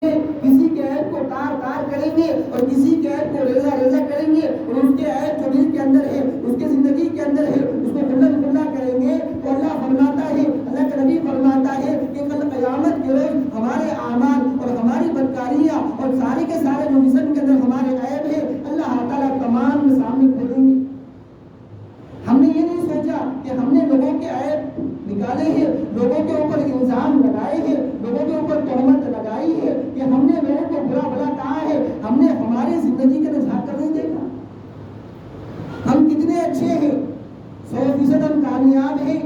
کسی کے عیب کو تار کریں گے اور کسی کے عیب کو ریزہ کریں گے اور اس کے عیب جو دل کے اندر ہے اس کے زندگی کے اندر ہے اس کو کھلا کریں گے تو اللہ فرماتا ہے، اللہ کا نبی فرماتا ہے کہ کل قیامت کے روز ہمارے اعمال اور ہماری بدکاریاں اور سارے کے سارے جو جسم کے اندر ہمارے عیب ہے اللہ تعالیٰ تمام کے سامنے کھولیں گے۔ ہم نے یہ نہیں سوچا کہ ہم نے لوگوں کے عیب نکالے ہیں، لوگوں کے اوپر الزام لگائے ہیں، لوگوں کے اوپر تہمت لگائی ہے کہ ہم نے لوگوں کو برا بھلا کہا ہے، ہم نے ہماری زندگی کے اندر جھانک کر نہیں دیکھا ہم کتنے اچھے ہیں، 100% ہم کامیاب ہیں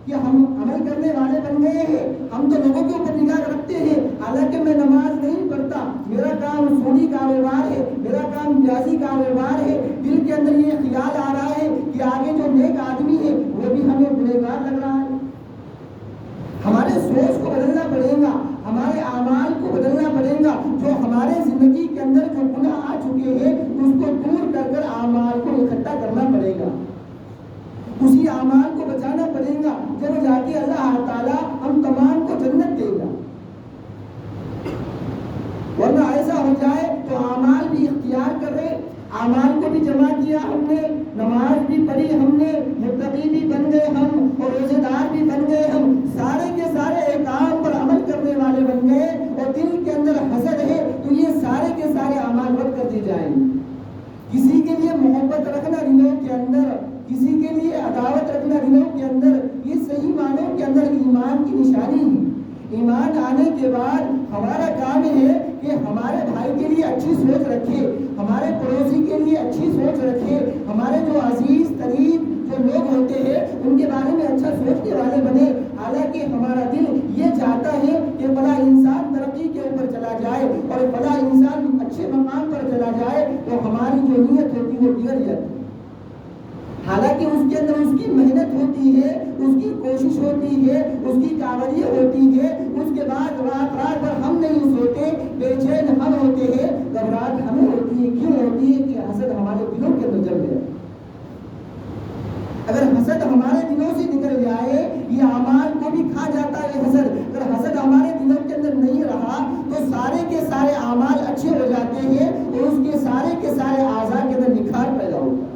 کہ ہم عمل کرنے والے بن گئے ہیں۔ ہم تو لوگوں کے اوپر نگاہ رکھتے ہیں، حالانکہ میں نماز نہیں پڑھتا، میرا کام سودی کاروبار ہے، میرا کام بیاضی کاروبار ہے، دل کے اندر یہ خیال آ رہا ہے کہ آگے جو نیک آدمی ہے وہ بھی ہمیں گنہگار لگ رہا ہے۔ ہمارے سوچ کو بدلنا پڑے گا، ہمارے اعمال کو بدلنا پڑے گا، جو ہمارے زندگی کے اندر جو گناہ آ چکے ہیں اس کو دور کر کر اعمال کو اکٹھا کرنا پڑے گا، اسی اعمال کو بچانا پڑے گا، جب جا کے اللہ تعالیٰ ہم تمام کو جنت دے گا۔ ورنہ ایسا ہو جائے تو اعمال بھی اختیار کر رہے، اعمال کو بھی جمع کیا ہم نے، نماز بھی پڑھی ہم نے، متقی بھی بن گئے ہم اور روزے دار بھی بن گئے ہم، سارے کے سارے احکام پر عمل کرنے والے بن گئے اور دل کے اندر حسد ہے تو یہ سارے کے سارے اعمال رد کر دیے جائیں گے۔ کسی کے لیے محبت رکھنا دلوں کے اندر، کسی کے لیے عداوت رکھنا دلوں کے اندر، یہ صحیح معنوں کے اندر ایمان کی نشانی ہے۔ ایمان آنے کے بعد ہمارا کام ہے کہ ہمارے بھائی کے لیے اچھی سوچ رکھے، ہمارے پڑوسی کے لیے اچھی سوچ رکھے، ہمارے جو عزیز قریب جو لوگ ہوتے ہیں ان کے بارے میں اچھا سوچنے والے بنے۔ حالانکہ ہمارا دل یہ چاہتا ہے کہ فلاں انسان ترقی کے اوپر چلا جائے اور فلاں انسان اچھے مقام پر چلا جائے تو ہماری جو نیت ہوتی ہے وہ بگڑ جاتی ہے۔ حالانکہ اس کے اندر اس کی محنت ہوتی ہے، اس کی کوشش ہوتی ہے، اس کی کاوریاں ہوتی ہے، اس کے بعد رات بھر ہم نہیں سوتے، بے چین ہم ہوتے ہیں، گھبراہٹ ہمیں ہوتی ہے۔ کیوں ہوتی ہے؟ کہ حسد ہمارے دلوں کے اندر جم گیا۔ اگر حسد ہمارے دلوں سے نکل جائے، یہ اعمال کو بھی کھا جاتا ہے حسد، اگر حسد ہمارے دلوں کے اندر نہیں رہا تو سارے کے سارے اعمال اچھے ہو جاتے ہیں اور اس کے سارے اعضاء کے اندر نکھار پیدا ہوتا ہے۔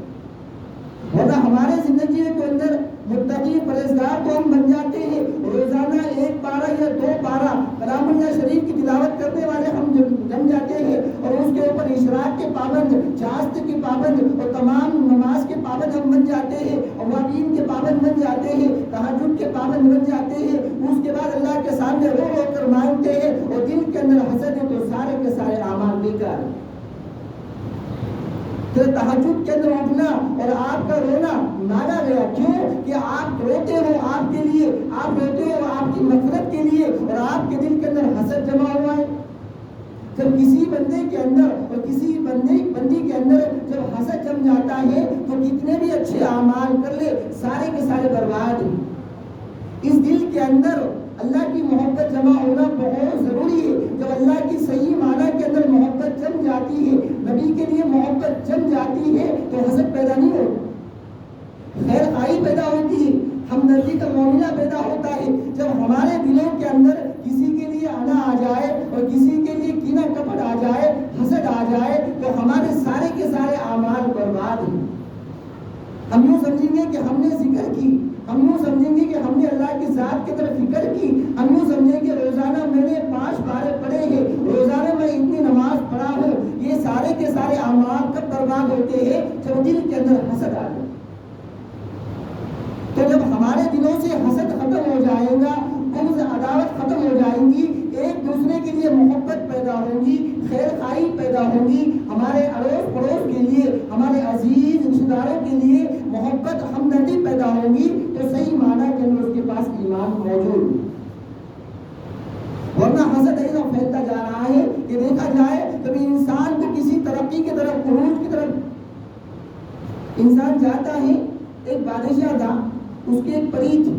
ورنہ ہمارے زندگی کے اندر متقی پرہیزگار تو ہم بن جاتے ہیں، روزانہ 1 پارہ یا 2 پارہ کلام اللہ شریف کی تلاوت کرنے والے ہم جم جاتے ہیں اور اس کے اوپر اشراق کے پابند، چاشت کے پابند اور تمام نماز کے پابند ہم بن جاتے ہیں، اوابین کے پابند بن جاتے ہیں، تہجد کے پابند بن جاتے ہیں۔ اس کے بعد اللہ کے سامنے رو رو کر مانگتے ہیں اور دل کے اندر حسد ہے تو سارے کے سارے اعمال بیکار ہیں۔ تہجد کے اندر اٹھنا اور آپ کا رونا مانا گیا، کیوں؟ کہ آپ روتے ہو آپ کے لیے، آپ روتے ہو آپ کی مغفرت کے لیے اور آپ کے دل کے اندر حسد جمع ہوا ہے۔ جب کسی بندے کے اندر اور کسی بندی کے اندر جب حسد جم جاتا ہے تو کتنے بھی اچھے اعمال کر لے سارے کے سارے برباد ہیں۔ اس دل کے اندر اللہ کی محبت جمع ہونا بہت ضروری ہے۔ جب اللہ کی صحیح معنی کے اندر محبت جم جاتی ہے، نبی کے لیے محبت جم جاتی ہے تو حسد پیدا نہیں ہوتا، خیر خواہی پیدا ہوتی ہے، ہمدردی کا معاملہ پیدا ہوتا ہے۔ جب ہمارے دلوں کے اندر کسی کے لیے انا آ جائے اور کسی کے لیے کینہ کپٹ آ جائے، حسد آ جائے تو ہمارے سارے کے سارے اعمال برباد ہیں۔ ہم یوں سمجھیں گے کہ ہم نے ذکر کی، ہم یوں سمجھیں گے کہ ہم نے اللہ کی ذات کی طرف فکر کی، ہم یوں سمجھیں کہ روزانہ میں نے 5 پارے پڑھے ہیں، روزانہ میں اتنی نماز پڑھا ہوں، یہ سارے کے سارے اعمال کب برباد ہوتے ہیں؟ جب دل کے اندر حسد آ جائے۔ تو جب ہمارے دلوں سے حسد ختم ہو جائے گا، بغض عداوت ختم ہو جائیں گی، ایک دوسرے کے لیے محبت پیدا ہوگی، خیر خواہی پیدا ہوگی، ہمارے اڑوس پڑوس کے لیے، ہمارے عزیز رشتہ داروں کے لیے محبت ہمدردی پیدا ہوگی تو صحیح معنی کے اندر اس کے پاس ایمان موجود ہے۔ ورنہ حسد ایسا پھیلتا جا رہا ہے کہ دیکھا جائے کبھی انسان کو کسی ترقی کی طرف، عروج کی طرف انسان جاتا ہے۔ ایک بادشاہ تھا، اس کے ایک پری تھی،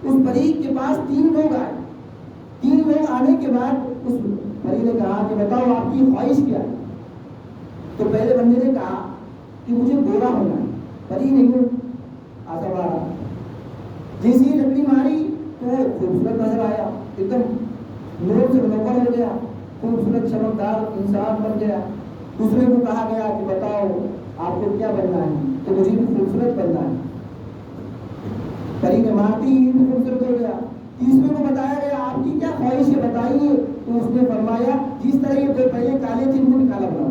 اس پری کے پاس 3 لوگ آئے۔ 3 لوگ آنے کے بعد اس پری نے کہا کہ بتاؤ آپ کی خواہش کیا ہے؟ تو پہلے بندے نے کہا کہ مجھے گورا ہونا ہے۔ پری نے کیوں آسا مارا، جیسی لکڑی ماری تو خوبصورت نظر آیا، ایک دم نور سے منور ہو گیا، خوبصورت چمکدار انسان بن گیا. دوسرے کو کہا گیا کہ بتاؤ آپ کو کیا بننا ہے؟ تو مجھے بھی خوبصورت بننا ہے. پری نے مارتی ہی خوبصورت ہو گیا. تیسرے کو بتایا گیا آپ کی کیا خواہش ہے بتائیے. تو اس نے فرمایا جس طرح یہ پہلے کالے تھے ان کو بھی کالا بناؤ.